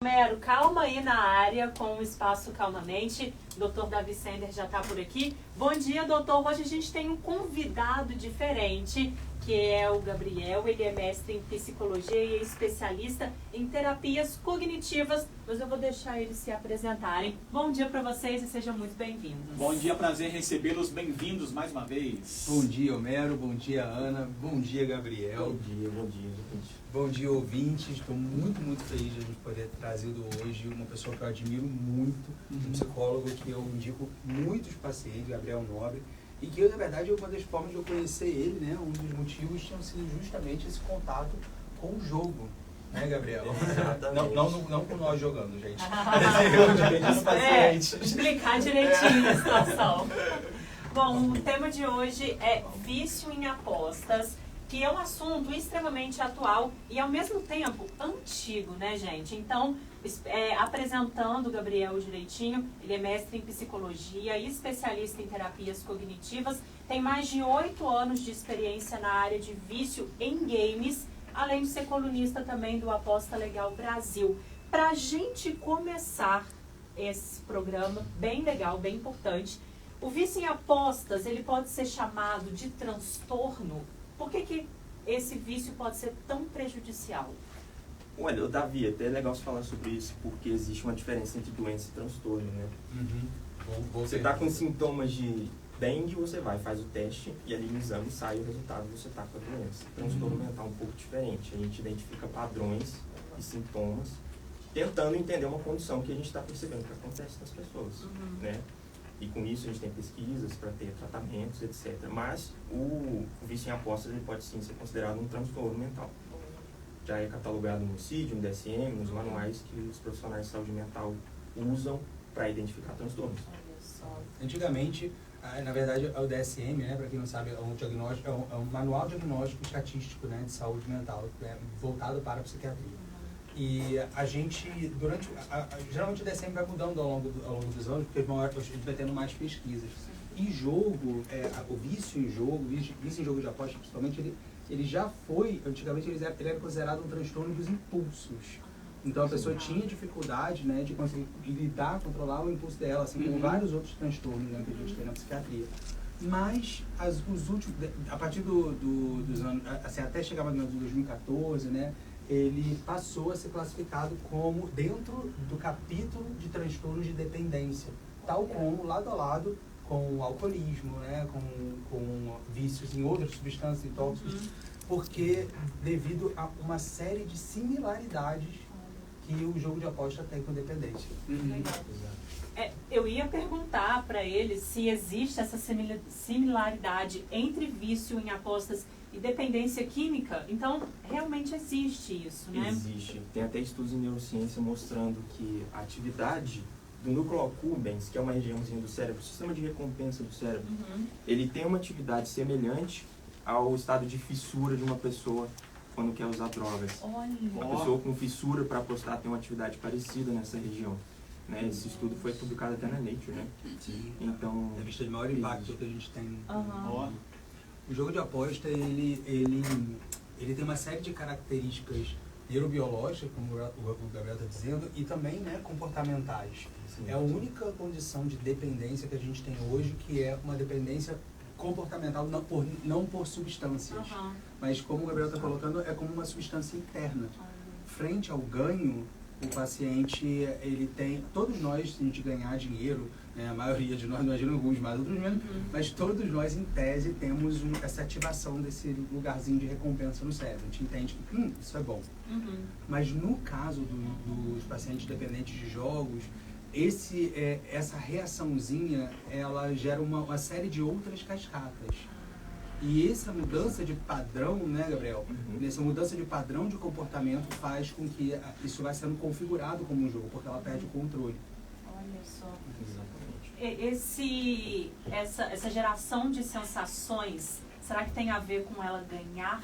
Romero, calma aí na área com o Espaço Calmamente. Dr. Davi Sender já está por aqui. Bom dia, doutor. Hoje a gente tem um convidado diferente, que é o Gabriel. Ele é mestre em psicologia e é especialista em terapias cognitivas, mas eu vou deixar eles se apresentarem. Bom dia para vocês e sejam muito bem-vindos. Bom dia, prazer recebê-los, bem-vindos mais uma vez. Bom dia, Homero, bom dia, Ana, bom dia, Gabriel. Bom dia, gente. Bom dia, ouvintes. Estou muito feliz de a gente poder trazer hoje uma pessoa que eu admiro muito, um psicólogo que eu indico muitos pacientes, Gabriel Nobre, e que, na verdade, uma das formas de eu conhecer ele, né, um dos motivos tinha sido justamente esse contato com o jogo, né, Gabriel? Não com nós jogando, gente. Explicar direitinho a situação. Bom, o tema de hoje é vício em apostas, que é um assunto extremamente atual e, ao mesmo tempo, antigo, né, gente? Então, apresentando o Gabriel direitinho, ele é mestre em psicologia e especialista em terapias cognitivas, tem mais de 8 anos de experiência na área de vício em games, além de ser colunista também do Aposta Legal Brasil. Para a gente começar esse programa, bem legal, bem importante, o vício em apostas, ele pode ser chamado de transtorno. Por que esse vício pode ser tão prejudicial? Olha, Davi, até é legal você falar sobre isso, porque existe uma diferença entre doença e transtorno, né? Você está com sintomas de dengue, você vai, faz o teste, e ali no exame sai o resultado, você está com a doença. Transtorno mental é um pouco diferente, a gente identifica padrões e sintomas, tentando entender uma condição que a gente está percebendo que acontece nas pessoas, né? E com isso a gente tem pesquisas para ter tratamentos, etc. Mas o vício em apostas ele pode sim ser considerado um transtorno mental. Já é catalogado no CID, no DSM, nos manuais que os profissionais de saúde mental usam para identificar transtornos. Antigamente, na verdade, o DSM, né, para quem não sabe, é um manual diagnóstico estatístico, né, de saúde mental, voltado para a psiquiatria. E a gente, geralmente o DSM vai mudando ao longo dos anos, porque a gente vai tendo mais pesquisas. E jogo, o vício em jogo, vício em jogo de aposta principalmente, ele já foi, antigamente ele era considerado um transtorno dos impulsos. Então a pessoa tinha dificuldade, né, de conseguir lidar, controlar o impulso dela, assim como vários outros transtornos, né, que a gente tem na psiquiatria. Mas os últimos, a partir dos anos, assim, até chegar mais ou menos em 2014, né, ele passou a ser classificado como dentro do capítulo de transtornos de dependência, tal como lado a lado com o alcoolismo, né, com vícios em outras substâncias e tóxicos, porque devido a uma série de similaridades que o jogo de aposta tem com dependência. Eu ia perguntar para ele se existe essa similaridade entre vício em apostas e dependência química. Então, realmente existe isso, né? Existe. Tem até estudos em neurociência mostrando que a atividade do núcleo accumbens, que é uma regiãozinha do cérebro, o sistema de recompensa do cérebro, ele tem uma atividade semelhante ao estado de fissura de uma pessoa quando quer usar drogas. Uma pessoa com fissura para apostar tem uma atividade parecida nessa região. Né? Esse estudo foi publicado até na Nature, né? Sim. Então, é visto de maior impacto que a gente tem. O jogo de aposta, ele tem uma série de características neurobiológicas, como o Gabriel está dizendo, e também, né, comportamentais. É a única condição de dependência que a gente tem hoje, que é uma dependência comportamental, não por substâncias. Mas, como o Gabriel está colocando, é como uma substância interna. Frente ao ganho, o paciente, ele tem... Todos nós, se a gente ganhar dinheiro, né, a maioria de nós, não imagino alguns mais, outros menos, mas todos nós, em tese, temos essa ativação desse lugarzinho de recompensa no cérebro. A gente entende que isso é bom. Mas no caso dos pacientes dependentes de jogos, essa reaçãozinha, ela gera uma série de outras cascatas. E essa mudança de padrão, né, Gabriel? Essa mudança de padrão de comportamento faz com que isso vai sendo configurado como um jogo, porque ela perde o controle. Olha só. Exatamente. Essa geração de sensações, será que tem a ver com ela ganhar?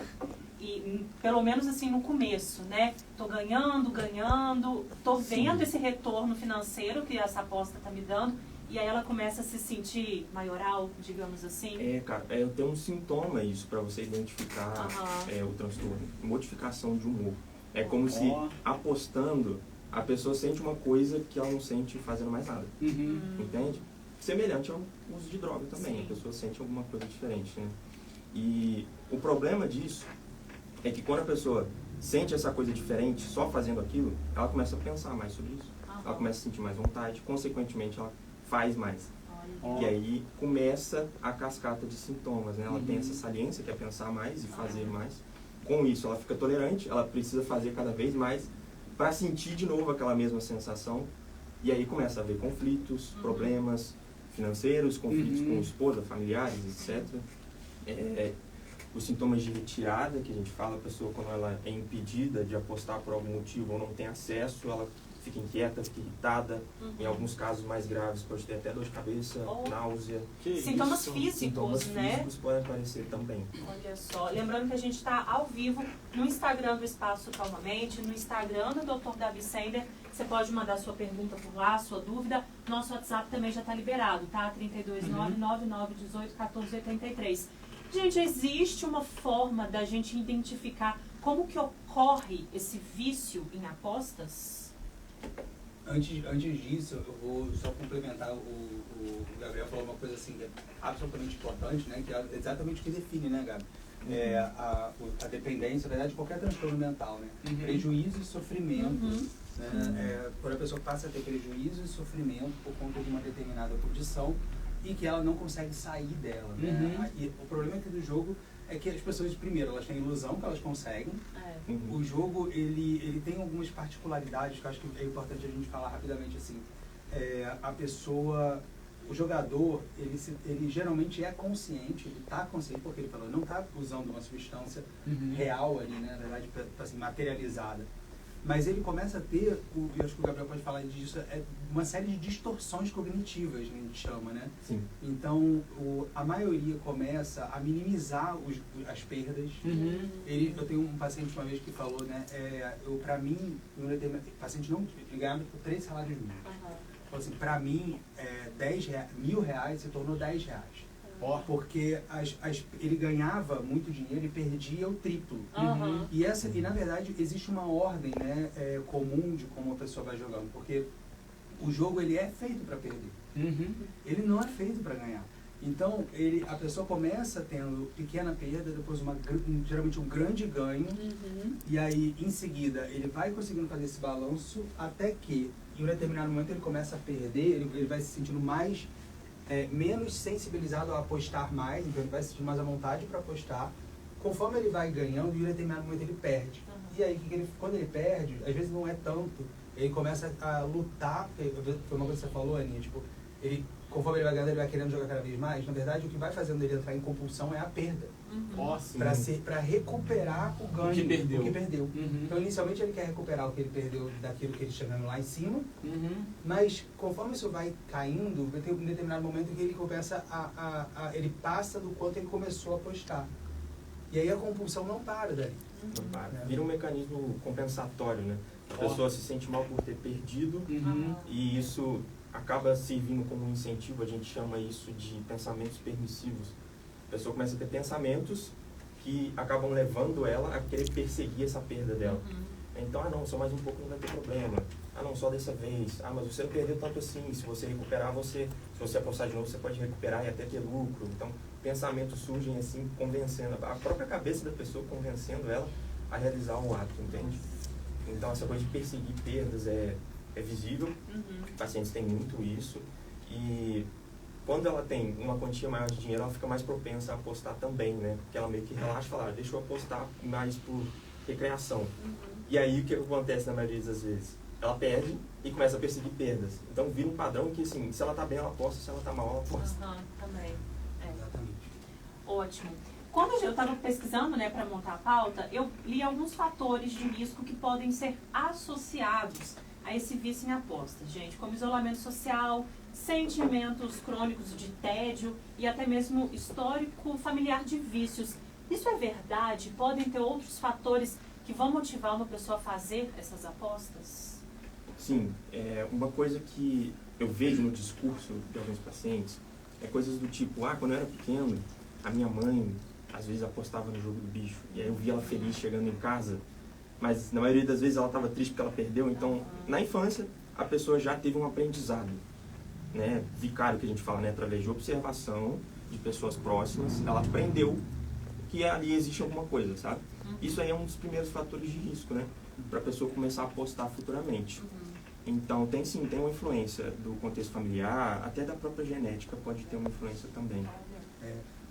E pelo menos assim no começo, né? Tô ganhando, tô vendo esse retorno financeiro que essa aposta tá me dando. E aí ela começa a se sentir maioral, digamos assim? Cara, tem um sintoma isso para você identificar o transtorno. Modificação de humor. É como se apostando a pessoa sente uma coisa que ela não sente fazendo mais nada. Entende? Semelhante ao uso de droga também. Sim. A pessoa sente alguma coisa diferente, né? E o problema disso é que quando a pessoa sente essa coisa diferente só fazendo aquilo, ela começa a pensar mais sobre isso. Ela começa a sentir mais vontade, consequentemente ela faz mais. E aí começa a cascata de sintomas, né? Ela tem essa saliência que é pensar mais e fazer mais. Com isso ela fica tolerante, ela precisa fazer cada vez mais para sentir de novo aquela mesma sensação. E aí começa a haver conflitos, problemas financeiros, conflitos com esposa, familiares, etc. Os sintomas de retirada, que a gente fala, a pessoa quando ela é impedida de apostar por algum motivo ou não tem acesso, ela fica inquieta, fica irritada. Em alguns casos mais graves pode ter até dor de cabeça, náusea. Sintomas físicos, Sintomas né? físicos podem aparecer também. Olha só, lembrando que a gente está ao vivo no Instagram do Espaço Calmamente, no Instagram do Dr. Davi Sender. Você pode mandar sua pergunta por lá, sua dúvida. Nosso WhatsApp também já está liberado, tá? 329-9918-1483. Gente, existe uma forma da gente identificar como que ocorre esse vício em apostas? Antes disso, eu vou só complementar, o Gabriel falou uma coisa assim que é absolutamente importante, né? Que é exatamente o que define, né, Gabi? A dependência, na verdade, de qualquer transtorno mental, né? Prejuízo e sofrimento. Né? Quando a pessoa passa a ter prejuízo e sofrimento por conta de uma determinada condição e que ela não consegue sair dela, né? E o problema aqui do jogo é que as pessoas, primeiro, elas têm ilusão que elas conseguem. O jogo, ele tem algumas particularidades que eu acho que é importante a gente falar rapidamente, assim. A pessoa, o jogador, ele geralmente é consciente, ele está consciente, porque ele falou, não está usando uma substância real ali, né, na verdade, assim, materializada. Mas ele começa a ter, eu acho que o Gabriel pode falar disso, uma série de distorções cognitivas, a gente chama, né? Sim. Então, a maioria começa a minimizar as perdas. Eu tenho um paciente uma vez que falou, né? Pra mim, o paciente não ganhava por 3 salários mínimos. Falou assim, pra mim, R$1.000 se tornou R$10. Porque ele ganhava muito dinheiro e perdia o triplo. E na verdade existe uma ordem, né, comum de como a pessoa vai jogando, porque o jogo ele é feito para perder. Ele não é feito para ganhar. Então a pessoa começa tendo pequena perda, depois geralmente um grande ganho, e aí em seguida ele vai conseguindo fazer esse balanço até que em um determinado momento ele começa a perder, ele vai se sentindo menos sensibilizado a apostar mais, então ele vai se sentir mais à vontade para apostar. Conforme ele vai ganhando, em um determinado momento ele perde. E aí, quando ele perde, às vezes não é tanto, ele começa a lutar, foi uma coisa que você falou, Aninha, tipo, conforme ele vai ganhando, ele vai querendo jogar cada vez mais. Na verdade, o que vai fazendo ele entrar em compulsão é a perda. Para recuperar o ganho, o que perdeu. Então, inicialmente, ele quer recuperar o que ele perdeu daquilo que ele chegando lá em cima, mas conforme isso vai caindo, vai ter um determinado momento que ele começa ele passa do quanto ele começou a apostar. E aí a compulsão não para dali. Não para. Vira um mecanismo compensatório, né? A pessoa se sente mal por ter perdido e isso acaba servindo como um incentivo, a gente chama isso de pensamentos permissivos. A pessoa começa a ter pensamentos que acabam levando ela a querer perseguir essa perda dela. Então, não, só mais um pouco não vai ter problema. Não, só dessa vez. Mas você não perdeu tanto assim. Se você recuperar, se você apostar de novo, você pode recuperar e até ter lucro. Então, pensamentos surgem assim, convencendo, a própria cabeça da pessoa convencendo ela a realizar o ato, entende? Então, essa coisa de perseguir perdas é visível. Pacientes têm muito isso. E quando ela tem uma quantia maior de dinheiro, ela fica mais propensa a apostar também, né? Porque ela meio que relaxa e fala, deixa eu apostar mais por recreação. E aí, o que acontece na maioria das vezes? Ela perde e começa a perseguir perdas. Então, vira um padrão que, assim, se ela tá bem, ela aposta, se ela tá mal, ela aposta. Também. Exatamente. Ótimo. Quando eu estava pesquisando, né, para montar a pauta, eu li alguns fatores de risco que podem ser associados a esse vício em apostas, gente, como isolamento social, sentimentos crônicos de tédio e até mesmo histórico familiar de vícios. Isso é verdade? Podem ter outros fatores que vão motivar uma pessoa a fazer essas apostas? Sim, uma coisa que eu vejo no discurso de alguns pacientes é coisas do tipo, quando eu era pequeno, a minha mãe às vezes apostava no jogo do bicho, e aí eu via ela feliz chegando em casa, mas na maioria das vezes ela estava triste porque ela perdeu. Então, na infância, a pessoa já teve um aprendizado, né? Vicário, que a gente fala, né? Através de observação de pessoas próximas, ela aprendeu que ali existe alguma coisa, sabe? Isso aí é um dos primeiros fatores de risco, né? Para a pessoa começar a apostar futuramente. Então, tem uma influência do contexto familiar, até da própria genética pode ter uma influência também.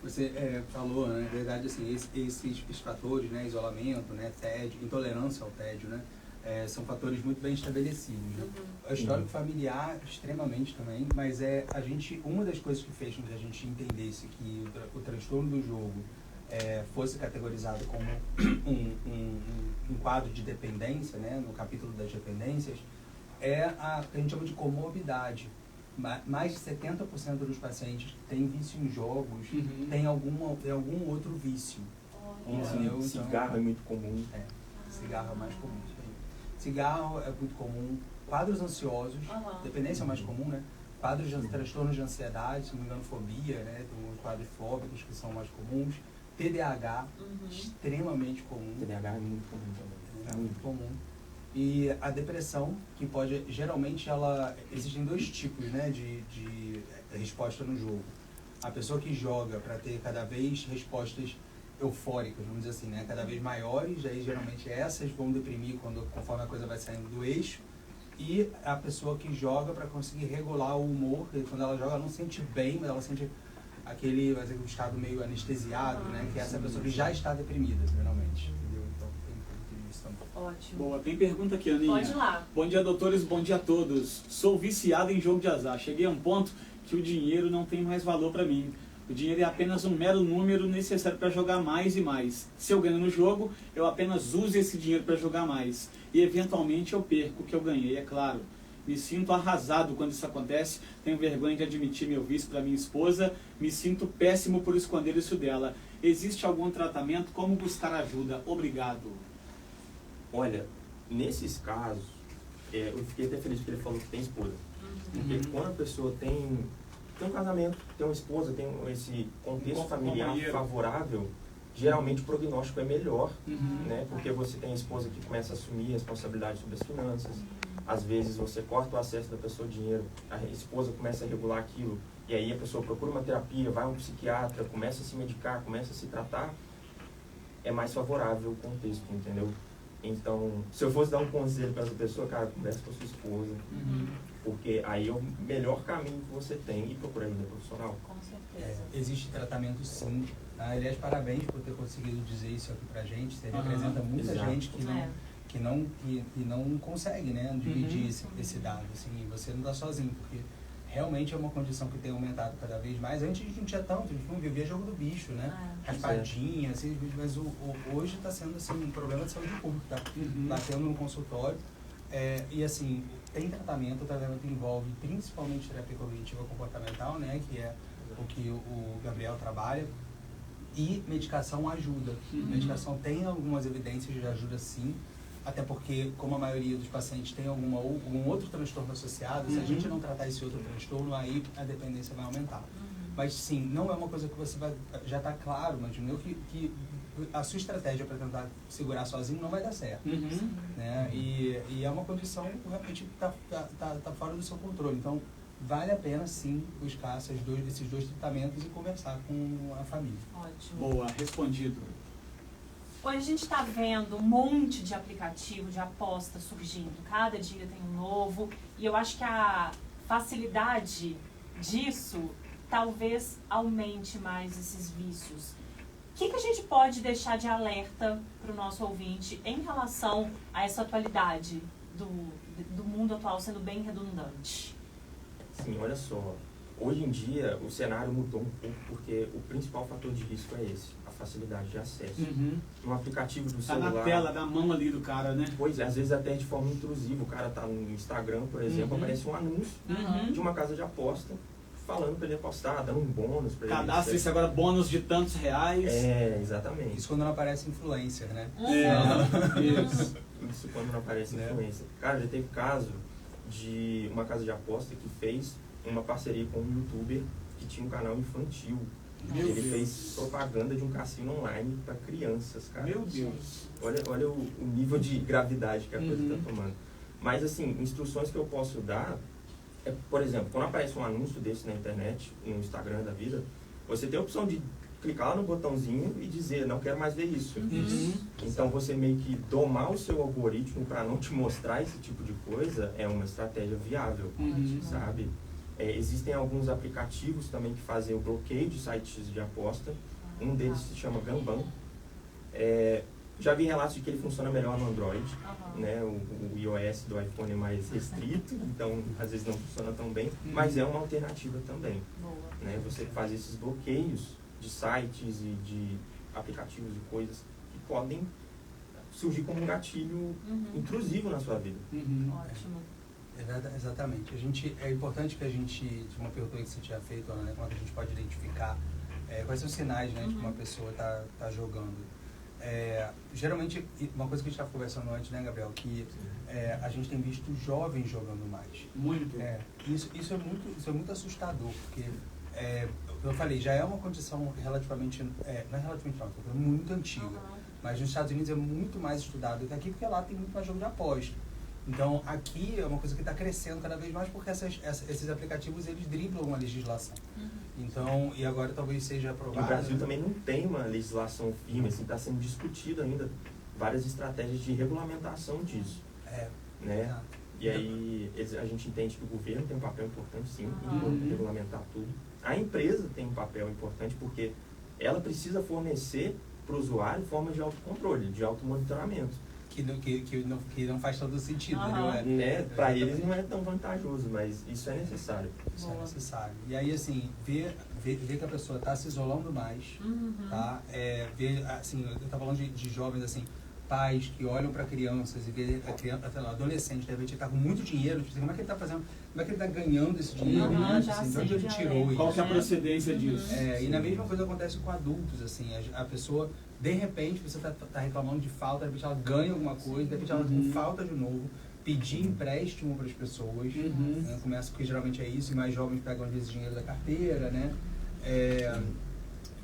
Você falou, né, na verdade, assim, esses fatores, né, isolamento, né, tédio, intolerância ao tédio, né, são fatores muito bem estabelecidos. Né? O histórico familiar, extremamente também, mas uma das coisas que fez com que a gente entendesse que o transtorno do jogo fosse categorizado como um quadro de dependência, né, no capítulo das dependências, a que a gente chama de comorbidade. Mais de 70% dos pacientes que têm vício em jogos têm algum outro vício. Então, cigarro é muito comum. Cigarro é mais comum. Cigarro é muito comum. Quadros ansiosos, dependência é mais comum, né? Quadros de transtornos de ansiedade, se não me engano, fobia, né? Tem uns quadros fóbicos que são mais comuns. TDAH, extremamente comum. TDAH é muito comum também. É muito comum. E a depressão, que pode, geralmente, existem dois tipos, né, de resposta no jogo. A pessoa que joga para ter cada vez respostas eufóricas, vamos dizer assim, né, cada vez maiores, aí geralmente essas vão deprimir conforme a coisa vai saindo do eixo. E a pessoa que joga para conseguir regular o humor, e quando ela joga ela não sente bem, mas ela sente aquele estado meio anestesiado, né, que é essa pessoa que já está deprimida, geralmente. Ótimo. Boa, tem pergunta aqui, Aninha. Pode ir lá. Bom dia, doutores, bom dia a todos. Sou viciado em jogo de azar. Cheguei a um ponto que o dinheiro não tem mais valor para mim. O dinheiro é apenas um mero número necessário para jogar mais e mais. Se eu ganho no jogo, eu apenas uso esse dinheiro para jogar mais. E eventualmente eu perco o que eu ganhei, é claro. Me sinto arrasado quando isso acontece. Tenho vergonha de admitir meu vício para minha esposa. Me sinto péssimo por esconder isso dela. Existe algum tratamento? Como buscar ajuda? Obrigado. Olha, nesses casos, eu fiquei até feliz porque ele falou que tem esposa. Porque quando a pessoa tem um casamento, tem uma esposa, tem esse contexto familiar favorável, geralmente o prognóstico é melhor, né? Porque você tem a esposa que começa a assumir a responsabilidade sobre as finanças. Às vezes você corta o acesso da pessoa ao dinheiro, a esposa começa a regular aquilo, e aí a pessoa procura uma terapia, vai a um psiquiatra, começa a se medicar, começa a se tratar, é mais favorável o contexto, entendeu? Então, se eu fosse dar um conselho para essa pessoa, cara, conversa com a sua esposa. Porque aí é o melhor caminho que você tem e procurar ajuda profissional. Com certeza. Existe tratamento sim. Aliás, parabéns por ter conseguido dizer isso aqui pra gente. Você representa muita gente que não consegue, né, dividir esse dado. Assim, você não está sozinho, porque realmente é uma condição que tem aumentado cada vez mais. Antes a gente não tinha tanto, a gente não vivia jogo do bicho, né? Raspadinha, assim, mas hoje está sendo assim, um problema de saúde pública, tá? Batendo no consultório. E assim, tem tratamento, o tratamento envolve principalmente terapia cognitiva comportamental, né? Que é o que o Gabriel trabalha. E medicação ajuda. Medicação tem algumas evidências de ajuda sim. Até porque, como a maioria dos pacientes tem algum outro transtorno associado, se a gente não tratar esse outro transtorno, aí a dependência vai aumentar. Mas sim, não é uma coisa que você vai... Já está claro, imagino eu, que a sua estratégia para tentar segurar sozinho não vai dar certo. Né? E é uma condição que realmente está fora do seu controle. Então, vale a pena sim buscar esses dois tratamentos e conversar com a família. Ótimo. Boa, respondido. Hoje a gente está vendo um monte de aplicativo de aposta surgindo. Cada dia tem um novo. E eu acho que a facilidade disso talvez aumente mais esses vícios. O que a gente pode deixar de alerta para o nosso ouvinte em relação a essa atualidade do mundo atual sendo bem redundante? Sim, olha só. Hoje em dia o cenário mudou um pouco porque o principal fator de risco é esse, a facilidade de acesso. No aplicativo do celular... Tá na tela, da mão ali do cara, né? Pois é, às vezes até de forma intrusiva. O cara tá no Instagram, por exemplo, aparece um anúncio de uma casa de aposta falando para ele apostar, dando um bônus para ele. Cadastre-se agora bônus de tantos reais. Exatamente. Isso quando não aparece influencer, né? Isso quando não aparece influencer. Cara, já teve caso de uma casa de aposta que fez uma parceria com um youtuber que tinha um canal infantil. Ele fez propaganda de um cassino online para crianças, cara. Meu Deus. Olha o nível de gravidade que a coisa está tomando. Mas, assim, instruções que eu posso dar é, por exemplo, quando aparece um anúncio desse na internet, no Instagram da vida, você tem a opção de clicar lá no botãozinho e dizer, não quero mais ver isso. Então, você meio que domar o seu algoritmo para não te mostrar esse tipo de coisa é uma estratégia viável, sabe? Existem alguns aplicativos também que fazem o bloqueio de sites de aposta. Um deles se chama Gamban. Já vi relatos de que ele funciona melhor no Android, né? O iOS do iPhone é mais restrito, então às vezes não funciona tão bem, mas é uma alternativa também. Né? Você faz esses bloqueios de sites e de aplicativos e coisas que podem surgir como um gatilho intrusivo na sua vida. Ótimo. Exatamente. É importante que a gente, de uma pergunta que você tinha feito, Ana, né, como é que a gente pode identificar quais são os sinais, né, de que uma pessoa está jogando. Geralmente, uma coisa que a gente estava conversando antes, né, Gabriel, que a gente tem visto jovens jogando mais. Muito. Isso é muito assustador, porque, eu falei, já é uma condição relativamente, não é relativamente não, é muito antiga, mas nos Estados Unidos é muito mais estudado do que aqui, porque lá tem muito mais jogo de aposta. Então, aqui é uma coisa que está crescendo cada vez mais, porque esses aplicativos, eles driblam a legislação. Então, e agora talvez seja aprovado. E o Brasil também não tem uma legislação firme, assim, está sendo discutido ainda várias estratégias de regulamentação disso. Né? E aí a gente entende que o governo tem um papel importante, sim, em regulamentar tudo. A empresa tem um papel importante porque ela precisa fornecer para o usuário formas de autocontrole, de automonitoramento. Que não faz todo sentido, Para eles não é tão vantajoso, mas isso é necessário. Isso é necessário. E aí, assim, ver que a pessoa está se isolando mais, tá? Ver, assim, eu estava falando de jovens, assim, pais que olham para crianças e vê a criança, sei lá, adolescente, de repente ele está com muito dinheiro, tipo, como é que ele está fazendo, como é que ele está ganhando esse dinheiro? Assim, de onde ele tirou isso? Qual que é a procedência disso? E na mesma coisa acontece com adultos, assim, a pessoa, de repente, você está reclamando de falta, de repente ela ganha alguma coisa, de repente ela com falta de novo, pedir empréstimo para as pessoas, né? Começa porque geralmente é isso, e mais jovens pegam às vezes dinheiro da carteira, né?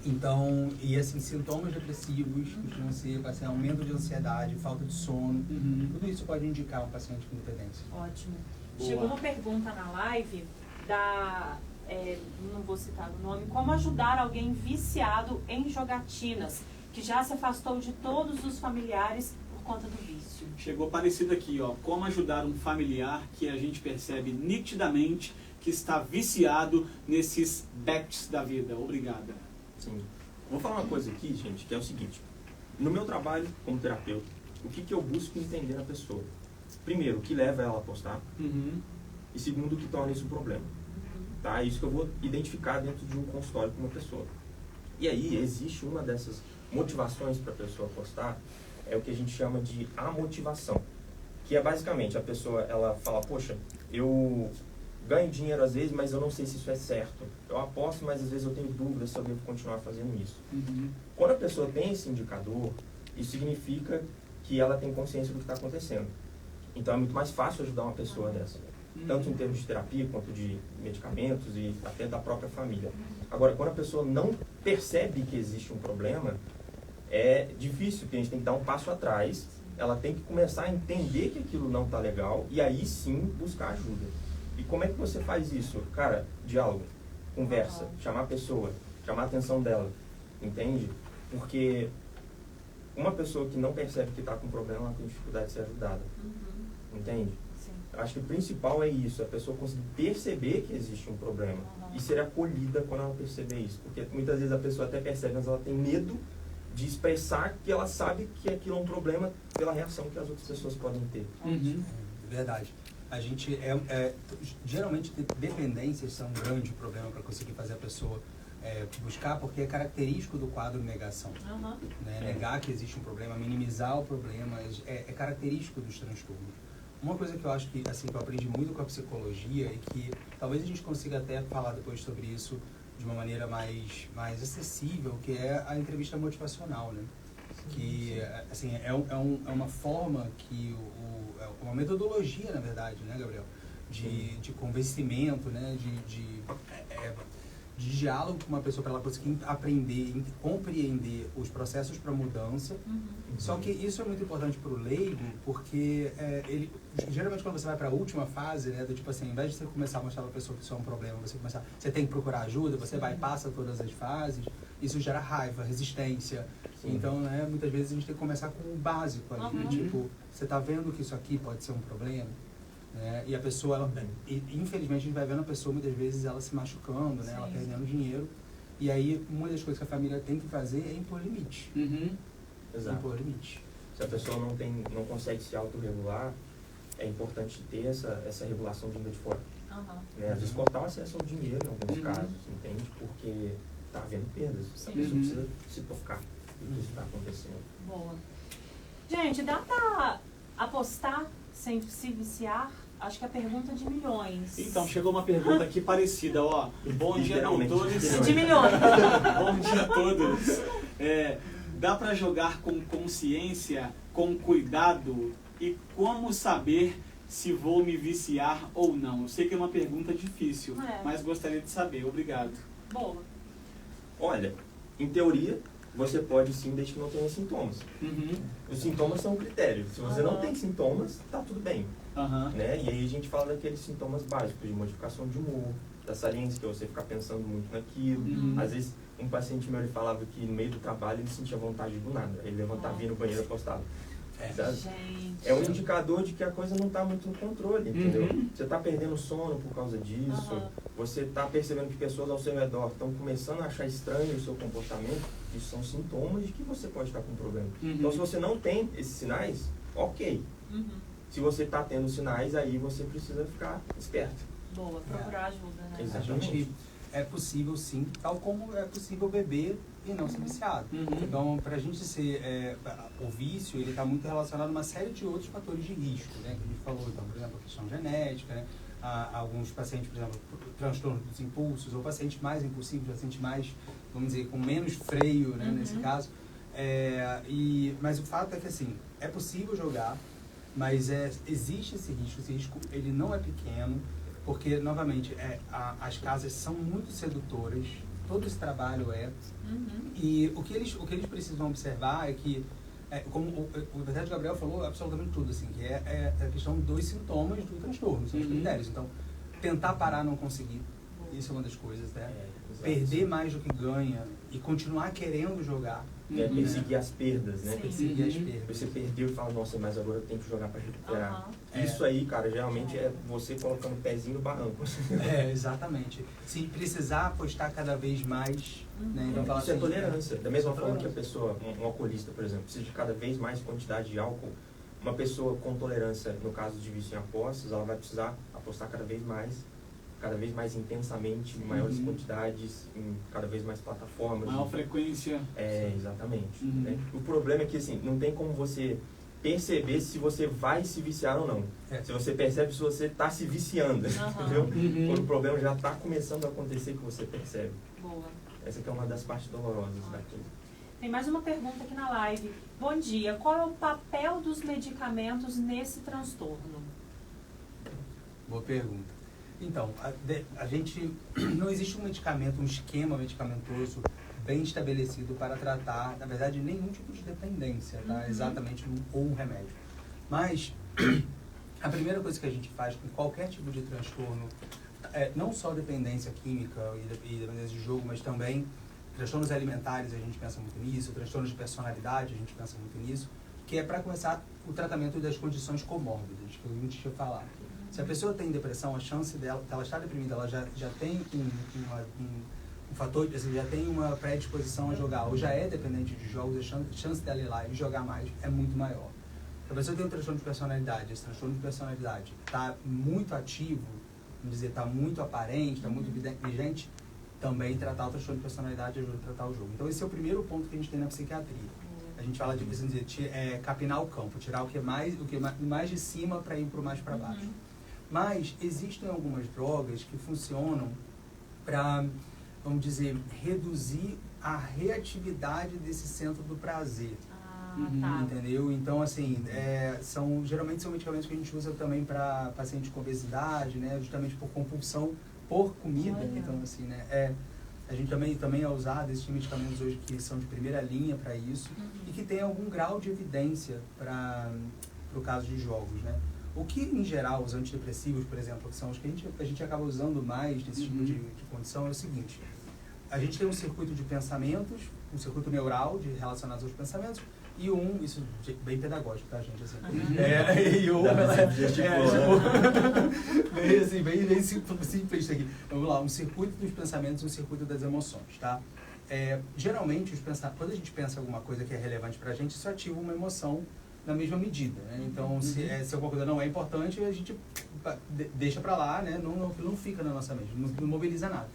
Então, e assim, sintomas depressivos costumam ser aumento de ansiedade, falta de sono, tudo isso pode indicar um paciente com dependência. Ótimo. Chegou uma pergunta na live não vou citar o nome, como ajudar alguém viciado em jogatinas, que já se afastou de todos os familiares por conta do vício. Chegou parecido aqui, ó, como ajudar um familiar que a gente percebe nitidamente que está viciado nesses backs da vida. Obrigada. Sim. Vou falar uma coisa aqui, gente, que é o seguinte. No meu trabalho como terapeuta, o que eu busco entender na pessoa? Primeiro, o que leva ela a apostar. E segundo, o que torna isso um problema. Tá? Isso que eu vou identificar dentro de um consultório com uma pessoa. E aí, existe uma dessas motivações para a pessoa apostar, é o que a gente chama de amotivação. Que é basicamente, a pessoa, ela fala, poxa, eu ganho dinheiro às vezes, mas eu não sei se isso é certo. Eu aposto, mas às vezes eu tenho dúvidas se eu devo continuar fazendo isso. Quando a pessoa tem esse indicador, isso significa que ela tem consciência do que está acontecendo. Então é muito mais fácil ajudar uma pessoa dessa. Tanto em termos de terapia, quanto de medicamentos e até da própria família. Agora, quando a pessoa não percebe que existe um problema, é difícil, porque a gente tem que dar um passo atrás. Ela tem que começar a entender que aquilo não está legal e aí sim buscar ajuda. E como é que você faz isso? Cara, diálogo, conversa, chamar a pessoa, chamar a atenção dela, entende? Porque uma pessoa que não percebe que está com problema, ela tem dificuldade de ser ajudada, entende? Sim. Eu acho que o principal é isso, a pessoa conseguir perceber que existe um problema e ser acolhida quando ela perceber isso. Porque muitas vezes a pessoa até percebe, mas ela tem medo de expressar que ela sabe que aquilo é um problema pela reação que as outras pessoas podem ter. Verdade. A gente geralmente dependências são um grande problema para conseguir fazer a pessoa buscar, porque é característico do quadro negação. Né? Negar que existe um problema, minimizar o problema, é característico dos transtornos. Uma coisa que eu acho que, assim, que eu aprendi muito com a psicologia e que talvez a gente consiga até falar depois sobre isso de uma maneira mais acessível, que é a entrevista motivacional, né? Que, assim, é uma forma que uma metodologia, na verdade, né, Gabriel, de convencimento, né, de diálogo com uma pessoa para ela conseguir aprender, compreender os processos para mudança. Só que isso é muito importante para o leigo, porque ele geralmente quando você vai para a última fase, né, do tipo assim, ao invés de você começar a mostrar para a pessoa que isso é um problema, você tem que procurar ajuda, você vai e passa todas as fases, isso gera raiva, resistência. Sim. Então, né, muitas vezes a gente tem que começar com o básico ali, tipo, você está vendo que isso aqui pode ser um problema? E a pessoa, infelizmente, a gente vai vendo a pessoa, muitas vezes, ela se machucando, né? Ela perdendo dinheiro. E aí, uma das coisas que a família tem que fazer é impor limite. Exato. Impor limite. Se a pessoa não consegue se autorregular, é importante ter essa regulação vinda de fora. Né? Às vezes, cortar o acesso ao dinheiro, em alguns casos, entende? Porque está havendo perdas. A pessoa precisa se tocar do que está acontecendo. Boa. Gente, dá para apostar sem se viciar? Acho que é a pergunta de milhões. Então, chegou uma pergunta aqui parecida, ó. Bom dia, doutores. De milhões. Bom dia a todos. Dá para jogar com consciência, com cuidado? E como saber se vou me viciar ou não? Eu sei que é uma pergunta difícil, mas gostaria de saber. Obrigado. Boa. Olha, em teoria, você pode sim, desde que não tenha sintomas. Os sintomas são um critério. Se você não tem sintomas, tá tudo bem. Né? E aí a gente fala daqueles sintomas básicos de modificação de humor, da saliência, que é você ficar pensando muito naquilo. Às vezes, um paciente meu ele falava que no meio do trabalho ele sentia vontade do nada. Ele levantava e ia no banheiro apostado. É um indicador de que a coisa não está muito no controle, entendeu? Você está perdendo sono por causa disso, você está percebendo que pessoas ao seu redor estão começando a achar estranho o seu comportamento. Isso são sintomas de que você pode estar com um problema. Então, se você não tem esses sinais, ok. Se você está tendo sinais, aí você precisa ficar esperto. Boa, procurar ajuda, né? Exatamente. É possível sim, tal como é possível beber e não ser viciado. Então, para a gente ser, o vício, ele está muito relacionado a uma série de outros fatores de risco, né? Que a gente falou, então, por exemplo, a questão genética, né? Alguns pacientes, por exemplo, transtorno dos impulsos, ou pacientes mais impulsivos, pacientes mais, vamos dizer, com menos freio, né? Nesse caso. Mas o fato é que, assim, é possível jogar, mas existe esse risco ele não é pequeno, porque, novamente, as casas são muito sedutoras, todo esse trabalho e o que eles precisam observar é que, como o verdade Gabriel falou absolutamente tudo, assim, que é a questão dos sintomas do transtorno, são os critérios. Então, tentar parar, não conseguir, isso é uma das coisas, né? Perder mais do que ganha e continuar querendo jogar. Perseguir as perdas, né? Perseguir as perdas. Você perdeu e fala, nossa, mas agora eu tenho que jogar para recuperar. Isso aí, cara, geralmente é você colocando o pezinho no barranco. Exatamente. Se precisar apostar cada vez mais, né? Então, isso é tolerância. Da mesma forma que a pessoa, um alcoolista, por exemplo, precisa de cada vez mais quantidade de álcool, uma pessoa com tolerância, no caso de vício em apostas, ela vai precisar apostar cada vez mais intensamente, em maiores quantidades, em cada vez mais plataformas. Maior frequência. Exatamente. Né? O problema é que, assim, não tem como você perceber se você vai se viciar ou não. Se você percebe se você está se viciando, entendeu? Quando o problema já está começando a acontecer que você percebe. Boa. Essa aqui é uma das partes dolorosas daquilo. Tem mais uma pergunta aqui na live. Bom dia, qual é o papel dos medicamentos nesse transtorno? Boa pergunta. Então, a gente não existe um medicamento, um esquema medicamentoso bem estabelecido para tratar, na verdade, nenhum tipo de dependência, tá? Exatamente, ou um remédio. Mas a primeira coisa que a gente faz com qualquer tipo de transtorno, não só dependência química e dependência de jogo, mas também transtornos alimentares, a gente pensa muito nisso, transtornos de personalidade, a gente pensa muito nisso, que é para começar o tratamento das condições comórbidas, que a gente tinha falado. Se a pessoa tem depressão, a chance dela estar deprimida, ela já tem um fator, assim, já tem uma predisposição a jogar, ou já é dependente de jogos, a chance dela ir lá e jogar mais é muito maior. Se a pessoa tem um transtorno de personalidade, esse transtorno de personalidade está muito ativo, vamos dizer, está muito aparente, está muito vigente, também tratar o transtorno de personalidade ajuda a tratar o jogo. Então esse é o primeiro ponto que a gente tem na psiquiatria. A gente fala de, assim, capinar o campo, tirar o que é mais de cima para ir para o mais para baixo. Mas existem algumas drogas que funcionam para, vamos dizer, reduzir a reatividade desse centro do prazer. Entendeu? Então, assim, geralmente são medicamentos que a gente usa também para pacientes com obesidade, né? Justamente por compulsão por comida. Então, assim, né? A gente também é usado esses medicamentos hoje que são de primeira linha para isso e que tem algum grau de evidência para o caso de jogos, né? O que, em geral, os antidepressivos, por exemplo, que são os que a gente acaba usando mais nesse tipo de condição, é o seguinte. A gente tem um circuito de pensamentos, um circuito neural relacionados aos pensamentos, e isso bem pedagógico, tá, gente? Assim, bem simples isso aqui. Vamos lá, um circuito dos pensamentos e um circuito das emoções, tá? Geralmente, quando a gente pensa alguma coisa que é relevante pra gente, isso ativa uma emoção na mesma medida, né? Então, se alguma coisa não é importante, a gente deixa pra lá, né? Não fica na nossa mente, não mobiliza nada.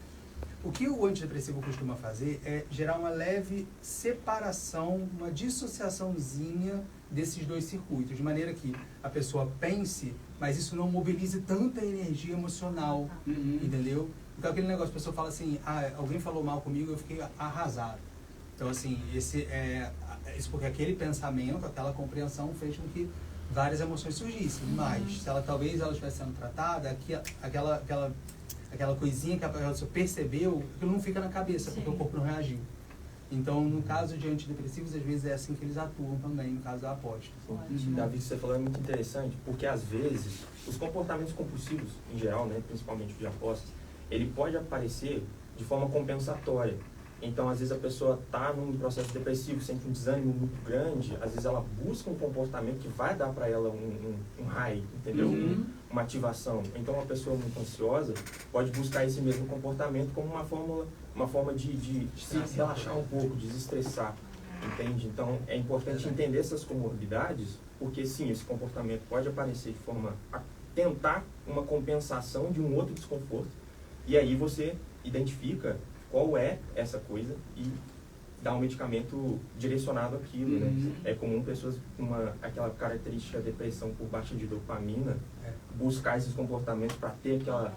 O que o antidepressivo costuma fazer é gerar uma leve separação, uma dissociaçãozinha desses dois circuitos, de maneira que a pessoa pense, mas isso não mobilize tanta energia emocional, entendeu? Então aquele negócio, a pessoa fala assim, alguém falou mal comigo, eu fiquei arrasado. Então assim, isso porque aquele pensamento, aquela compreensão fez com que várias emoções surgissem, mas se talvez ela estivesse sendo tratada, aquela coisinha que a pessoa percebeu, aquilo não fica na cabeça, porque o corpo não reagiu. Então, no caso de antidepressivos, às vezes é assim que eles atuam também, no caso da aposta. Davi, você falou é muito interessante, porque às vezes os comportamentos compulsivos, em geral, né, principalmente de apostas, ele pode aparecer de forma compensatória. Então, às vezes a pessoa está num processo depressivo, sente um desânimo muito grande, às vezes ela busca um comportamento que vai dar para ela um high, entendeu? Uma ativação. Então, uma pessoa muito ansiosa pode buscar esse mesmo comportamento como uma forma de se relaxar um pouco, de desestressar, entende? Então, é importante entender essas comorbidades, porque sim, esse comportamento pode aparecer de forma a tentar uma compensação de um outro desconforto, e aí você identifica qual é essa coisa e dá um medicamento direcionado àquilo, né? É comum pessoas com aquela característica de depressão por baixa de dopamina buscar esses comportamentos para ter aquela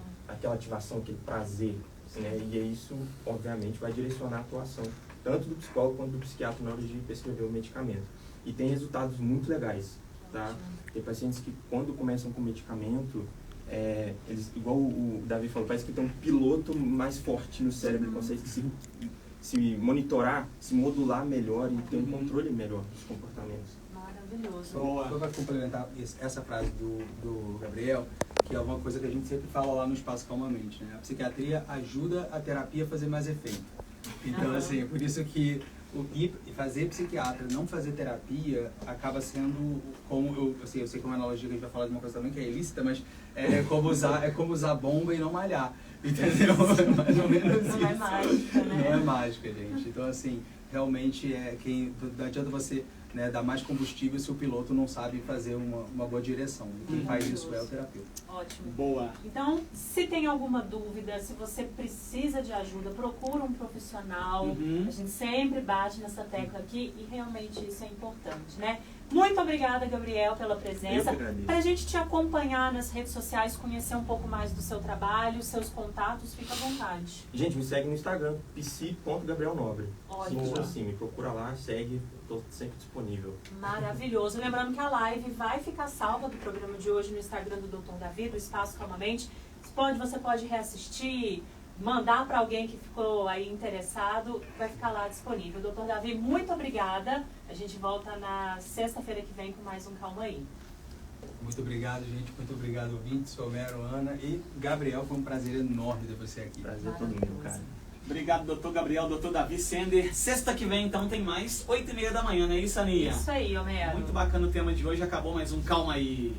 ativação, aquele prazer, né? E isso, obviamente, vai direcionar a atuação tanto do psicólogo quanto do psiquiatra na hora de prescrever o medicamento. E tem resultados muito legais, tá? Tem pacientes que, quando começam com medicamento, eles, igual o Davi falou, parece que tem um piloto mais forte no cérebro, ele consegue se monitorar, se modular melhor e ter um controle melhor dos comportamentos. Maravilhoso. Só para complementar essa frase do Gabriel, que é uma coisa que a gente sempre fala lá no Espaço Calmamente, né? A psiquiatria ajuda a terapia a fazer mais efeito. Então, assim, por isso que fazer psiquiatra, não fazer terapia, acaba sendo, como eu sei que é uma analogia que a gente vai falar de uma coisa também que é ilícita, mas é como usar bomba e não malhar, entendeu? É mais ou menos isso. Não é mágica, né? Não é mágica, gente. Então, assim, realmente, não adianta você, né, dar mais combustível se o piloto não sabe fazer uma boa direção. E quem faz isso é o terapeuta. Ótimo. Boa. Então, se tem alguma dúvida, se você precisa de ajuda, procura um profissional. A gente sempre bate nessa tecla aqui e realmente isso é importante, né? Muito obrigada, Gabriel, pela presença. Para a gente te acompanhar nas redes sociais, conhecer um pouco mais do seu trabalho, seus contatos, fica à vontade. Gente, me segue no Instagram, psi.gabrielnobre. Ótimo. Simples assim, me procura lá, segue, estou sempre disponível. Maravilhoso. Lembrando que a live vai ficar salva do programa de hoje no Instagram do Dr. Davi, do Espaço Calmamente. Você pode reassistir, mandar para alguém que ficou aí interessado, vai ficar lá disponível. Dr. Davi, muito obrigada. A gente volta na sexta-feira que vem com mais um Calma Aí. Muito obrigado, gente. Muito obrigado, ouvintes, Homero, Ana e Gabriel. Foi um prazer enorme ter você aqui. Prazer todo mundo, cara. Obrigado, doutor Gabriel, doutor Davi Sender. Sexta que vem, então, tem mais 8h30 da manhã, não é isso, Aninha? Isso aí, Homero. Muito bacana o tema de hoje. Acabou mais um Calma Aí.